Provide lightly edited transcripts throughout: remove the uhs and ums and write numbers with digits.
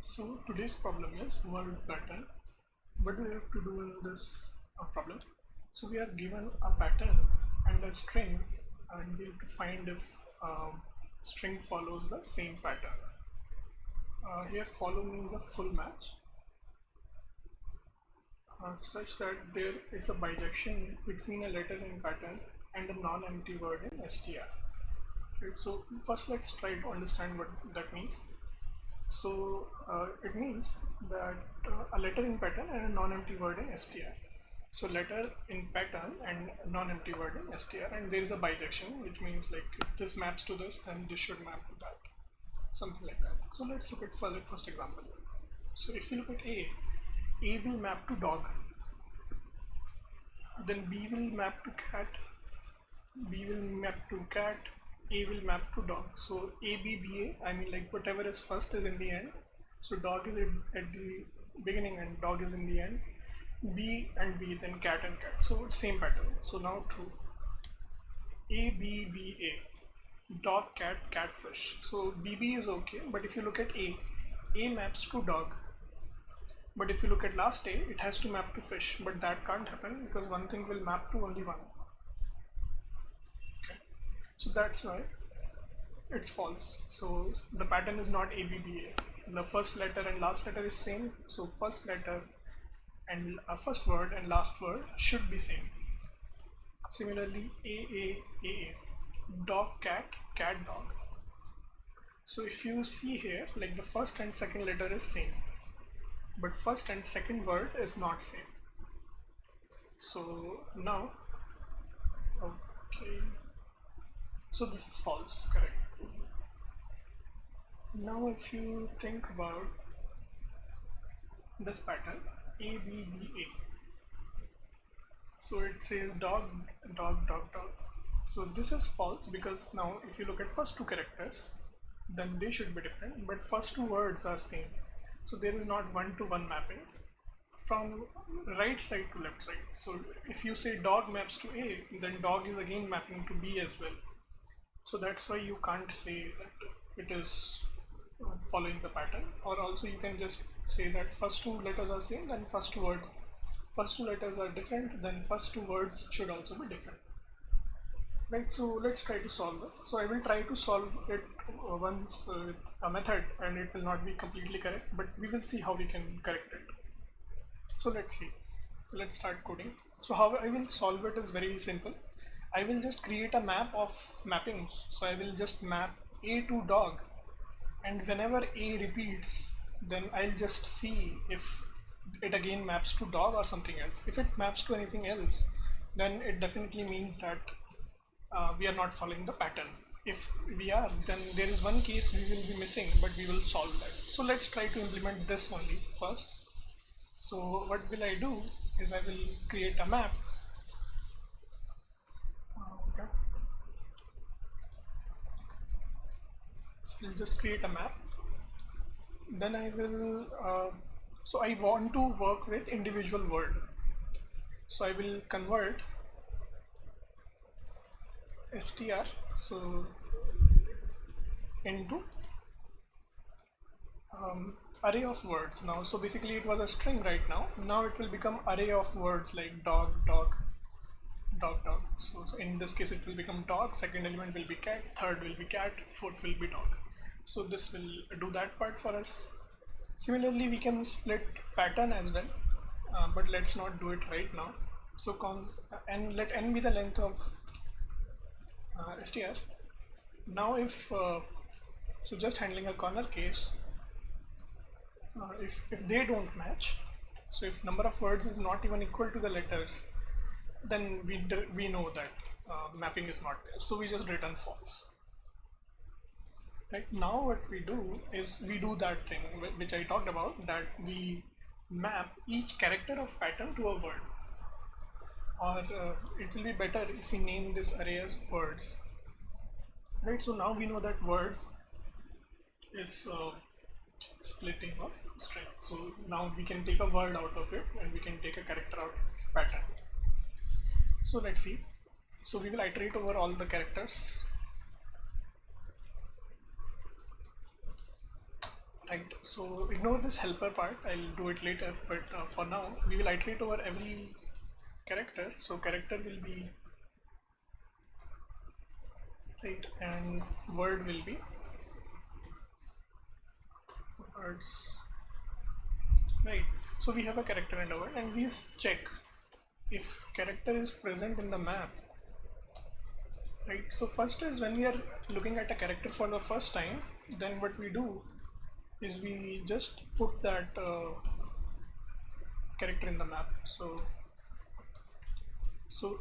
So today's problem is word pattern. What do we have to do in this problem? So we are given a pattern and a string, and we have to find if string follows the same pattern. Here follow means a full match, such that there is a bijection between a letter in pattern and a non-empty word in str. Right, so first let's try to understand what that means. So it means that a letter in pattern and a non-empty word in str. So letter in pattern and non-empty word in str, and there is a bijection, which means like if this maps to this, then this should map to that, something like that. So let's look at first example. So if you look at A will map to dog, then B will map to cat, B will map to cat, A will map to dog. So A, B, B, A, I mean like whatever is first is in the end. So dog is at the beginning and dog is in the end. B and B, then cat and cat. So same pattern. So now true. A, B, B, A. Dog, cat, catfish. So BB is okay, but if you look at A maps to dog. But if you look at last A, it has to map to fish, but that can't happen because one thing will map to only one. Okay. So that's why it's false. So the pattern is not ABBA. The first letter and last letter is same. So first letter and first word and last word should be same. Similarly, A, dog, cat, cat, dog. So if you see here, like the first and second letter is same, but first and second word is not same. So now, okay, so this is false, correct. Now if you think about this pattern, ABBA, so it says dog, dog, dog, dog. So this is false because now if you look at first two characters, then they should be different, but first two words are same. So there is not one-to-one mapping from right side to left side. So if you say dog maps to A, then dog is again mapping to B as well. So that's why you can't say that it is following the pattern. Or also you can just say that first two letters are same, then first two letters are different, then first two words should also be different. Right, so let's try to solve this. So I will try to solve it once with a method, and it will not be completely correct, but we will see how we can correct it. So let's see. Let's start coding. So how I will solve it is very simple. I will just create a map of mappings. So I will just map A to dog, and whenever A repeats, then I'll just see if it again maps to dog or something else. If it maps to anything else, then it definitely means that we are not following the pattern. If we are, then there is one case we will be missing, but we will solve that. So let's try to implement this only first. So what will I do is I will create a map. Okay. So I'll just create a map. Then I will, so I want to work with individual word. So I will convert str so into array of words now. So basically it was a string right now. Now it will become array of words like dog, dog, dog, dog. So in this case it will become dog, second element will be cat, third will be cat, fourth will be dog. So this will do that part for us. Similarly we can split pattern as well, but let's not do it right now. So and let n be the length of str. Now if so just handling a corner case, if they don't match, so if number of words is not even equal to the letters, then we know that mapping is not there, so we just return false. Right now what we do is we do that thing which I talked about, that we map each character of pattern to a word, or it will be better if we name this array as words. Right, so now we know that words is splitting of string. So now we can take a word out of it and we can take a character out of pattern. So let's see. So we will iterate over all the characters. right? So ignore this helper part, I'll do it later, but for now we will iterate over every character. So character will be right, and word will be words, right? So we have a character and a word, and we check if character is present in the map, right? So first is when we are looking at a character for the first time, then what we do is we just put that character in the map. So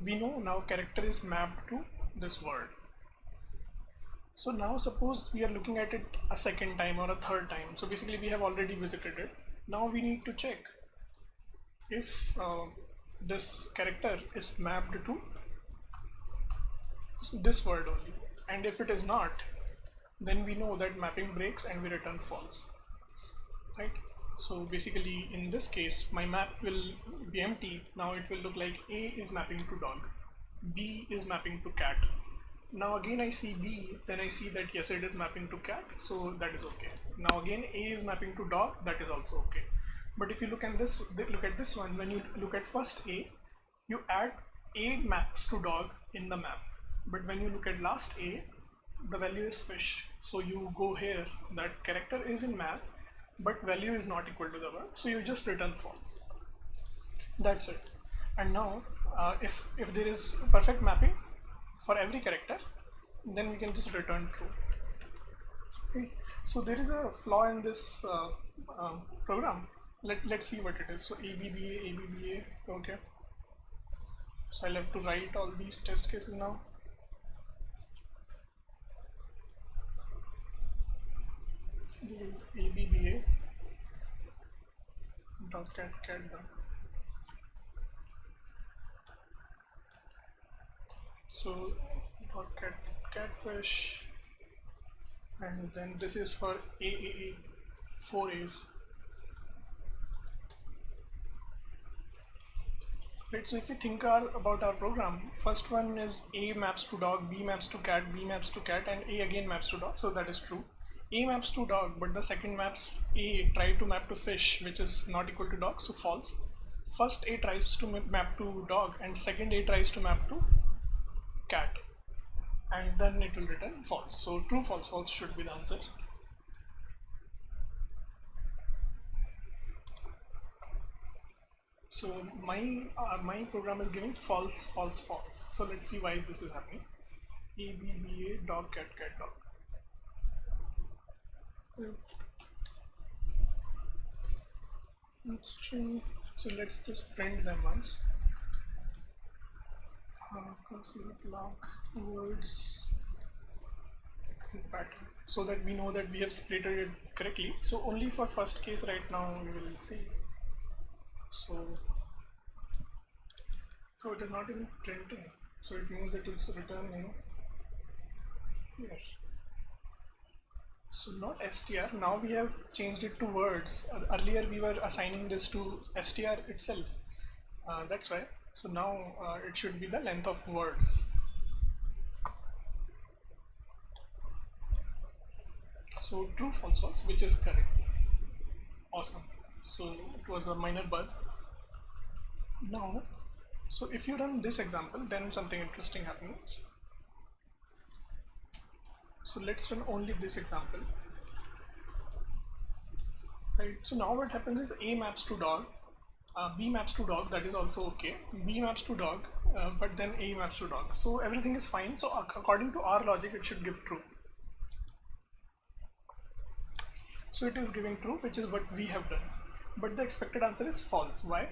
we know now character is mapped to this word. So now suppose we are looking at it a second time or a third time. So basically we have already visited it. Now we need to check if this character is mapped to this word only. And if it is not, then we know that mapping breaks and we return false, right? So basically in this case, my map will be empty. Now it will look like A is mapping to dog, B is mapping to cat. Now again I see B, then I see that yes, it is mapping to cat, so that is okay. Now again A is mapping to dog, that is also okay. But if you look at this one, when you look at first A, you add A maps to dog in the map. But when you look at last A, the value is fish. So you go here, that character is in map, but value is not equal to the word, so you just return false. That's it. And now if there is perfect mapping for every character, then we can just return true. Okay. So there is a flaw in this program. Let's see what it is. So ABBA, okay. So I'll have to write all these test cases now. So this is ABBA dot cat done. So dot catfish, and then this is for AAA, 4 A's. Right, so if we think about our program, first one is A maps to dog, B maps to cat, B maps to cat, and A again maps to dog, so that is true. A maps to dog, but the second maps A try to map to fish, which is not equal to dog, so false. First A tries to map to dog, and second A tries to map to cat, and then it will return false. So true, false, false should be the answer. So my program is giving false, false, false. So let's see why this is happening. ABBA dog cat dog. String. So let's just print them once. Log words pattern, so that we know that we have split it correctly. So only for first case right now we will see. So it is not even printing, so it means it is returning here. So not str, now we have changed it to words. Earlier we were assigning this to str itself, that's why. So now it should be the length of words. So true, false, false, which is correct. Awesome. So it was a minor bug. Now, so if you run this example, then something interesting happens. So let's run only this example. Right. So now what happens is A maps to dog, B maps to dog, that is also okay. B maps to dog, but then A maps to dog. So everything is fine. So according to our logic, it should give true. So it is giving true, which is what we have done. But the expected answer is false. Why?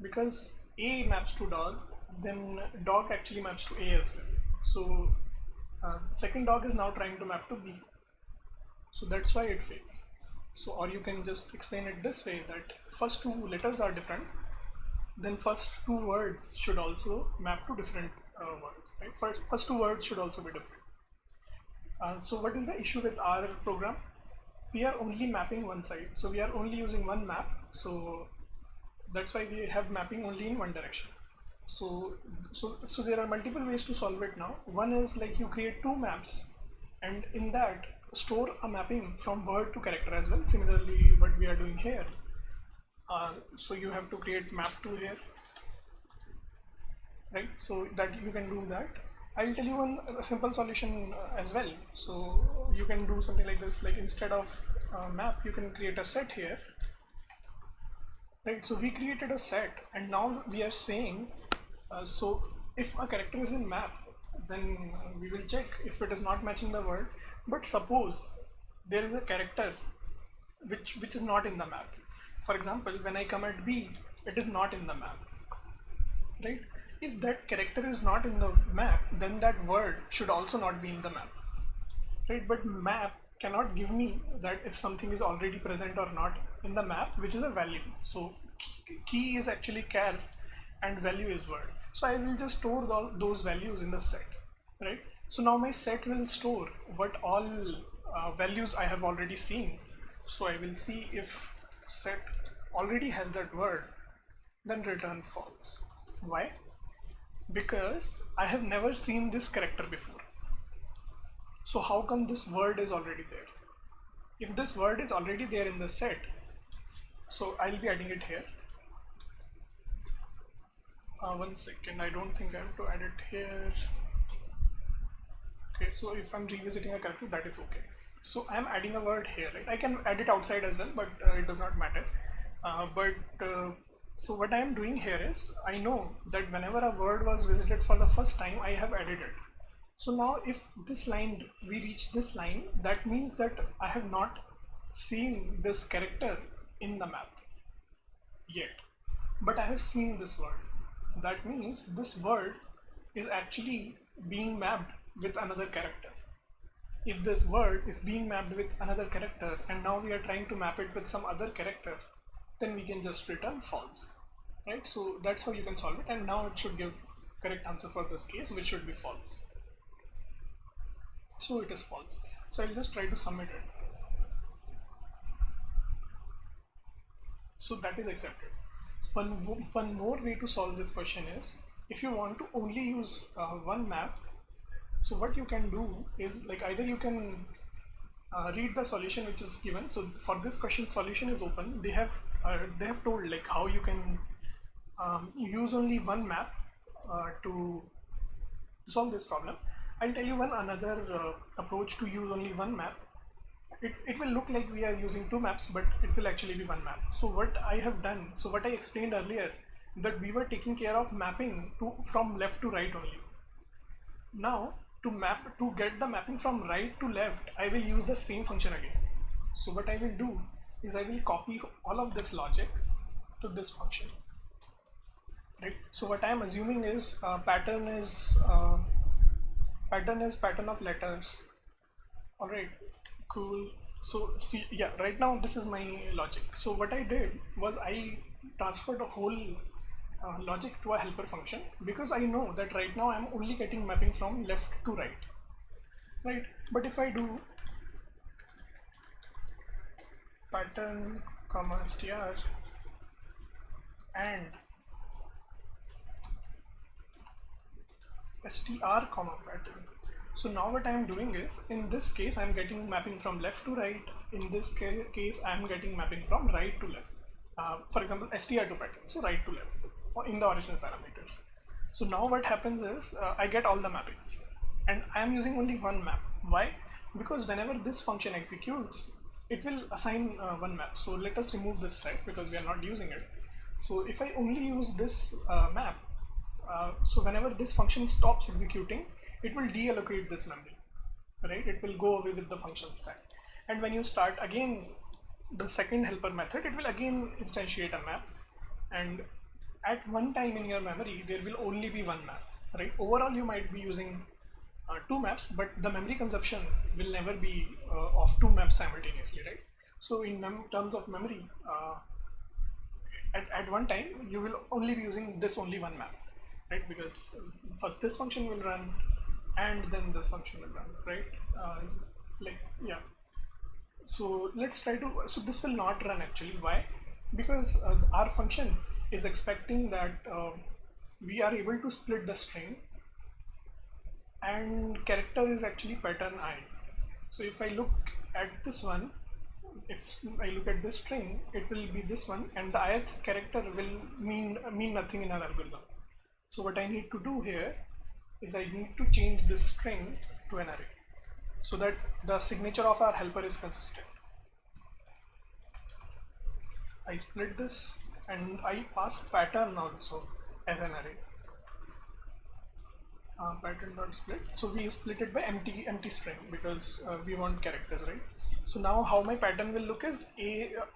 Because A maps to dog, then dog actually maps to A as well. So second dog is now trying to map to B. So that's why it fails. So, or you can just explain it this way, that first two letters are different, then first two words should also map to different words, right? First two words should also be different. So what is the issue with our program? We are only mapping one side, so we are only using one map, so that's why we have mapping only in one direction. So there are multiple ways to solve it now. One is like you create two maps, and in that store a mapping from word to character as well, similarly what we are doing here. So you have to create map2 here, right? So that you can do that. I'll tell you one simple solution as well. So you can do something like this, like instead of map, you can create a set here, right? So we created a set, and now we are saying, so if a character is in map, then we will check if it is not matching the word. But suppose there is a character which is not in the map. For example, when I comment B, it is not in the map, right? If that character is not in the map, then that word should also not be in the map, right? But map cannot give me that if something is already present or not in the map, which is a value. So key is actually char and value is word. So I will just store all those values in the set, right? So now my set will store what all values I have already seen. So I will see if set already has that word, then return false. Why? Because I have never seen this character before. So how come this word is already there? If this word is already there in the set, so I'll be adding it here. 1 second, I don't think I have to add it here. Okay, so if I'm revisiting a character, that is okay. So I'm adding a word here, right? I can add it outside as well, but it does not matter. So what I am doing here is, I know that whenever a word was visited for the first time, I have added it. So now if this line, we reach this line, that means that I have not seen this character in the map yet, but I have seen this word. That means this word is actually being mapped with another character. If this word is being mapped with another character and now we are trying to map it with some other character, then we can just return false, right? So that's how you can solve it, and now it should give correct answer for this case, which should be false. So it is false. So I'll just try to submit it. So that is accepted. One more way to solve this question is, if you want to only use one map, so what you can do is, like, either you can read the solution which is given. So for this question, solution is open. They have told like how you can use only one map to solve this problem. I'll tell you one another approach to use only one map. It will look like we are using two maps, but it will actually be one map. So what I have done, so what I explained earlier, that we were taking care of mapping from left to right only. Now to get the mapping from right to left, I will use the same function again. So what I will do is I will copy all of this logic to this function, right? So what I am assuming is pattern is pattern of letters. All right, cool. So yeah, right now this is my logic. So what I did was I transferred a whole logic to a helper function, because I know that right now I'm only getting mapping from left to right? But if I do pattern comma str and str comma pattern, so now what I am doing is, in this case I'm getting mapping from left to right, in this case I'm getting mapping from right to left. For example, str to pattern, so right to left in the original parameters. So now what happens is I get all the mappings and I am using only one map. Why? Because whenever this function executes, it will assign one map. So let us remove this set because we are not using it. So if I only use this map, so whenever this function stops executing, it will deallocate this memory, right? It will go away with the function stack. And when you start again the second helper method, it will again instantiate a map, and at one time in your memory there will only be one map, right? Overall you might be using two maps, but the memory consumption will never be of two maps simultaneously, right? So in terms of memory, at one time you will only be using this only one map, right? Because first this function will run and then this function will run, right? Like, yeah. So let's try to, so this will not run actually. Why? Because our function is expecting that we are able to split the string, and character is actually pattern I. So if I look at this one, if I look at this string, it will be this one, and the ith character will mean nothing in our algorithm. So what I need to do here is I need to change this string to an array so that the signature of our helper is consistent. I split this and I pass pattern also as an array. Pattern.split. So we split it by empty string because we want characters, right? So now how my pattern will look is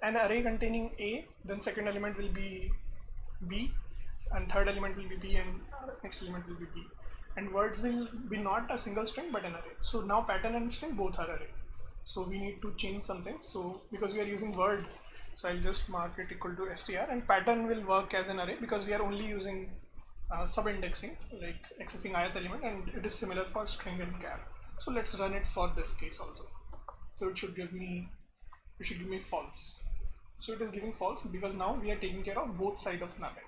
an array containing A, then second element will be B, and third element will be B, and next element will be B. And words will be not a single string but an array. So now pattern and string both are array. So we need to change something. So because we are using words, so I'll just mark it equal to str, and pattern will work as an array because we are only using sub-indexing, like accessing ith element, and it is similar for string and char. So let's run it for this case also. So it should give me false. So it is giving false because now we are taking care of both sides of mapping.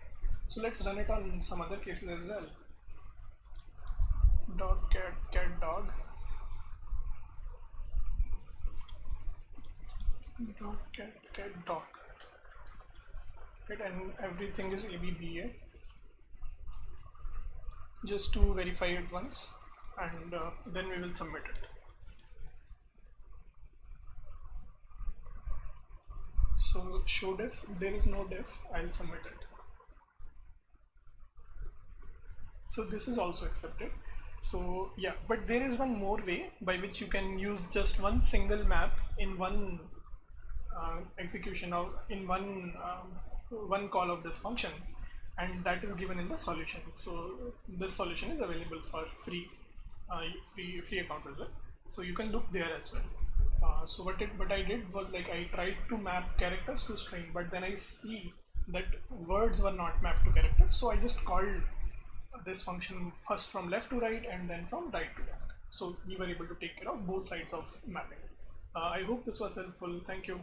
So let's run it on some other cases as well. Dog cat dog. Dog cat dog. Right, and everything is ABBA. Just to verify it once, and then we will submit it. So show diff, there is no diff, I'll submit it. So this is also accepted. So yeah, but there is one more way by which you can use just one single map in one execution, or in one call of this function, and that is given in the solution. So this solution is available for free account as well. So you can look there as well. So what I did was, like, I tried to map characters to string, but then I see that words were not mapped to characters. So I just called this function first from left to right and then from right to left. So we were able to take care of both sides of mapping. I hope this was helpful. Thank you.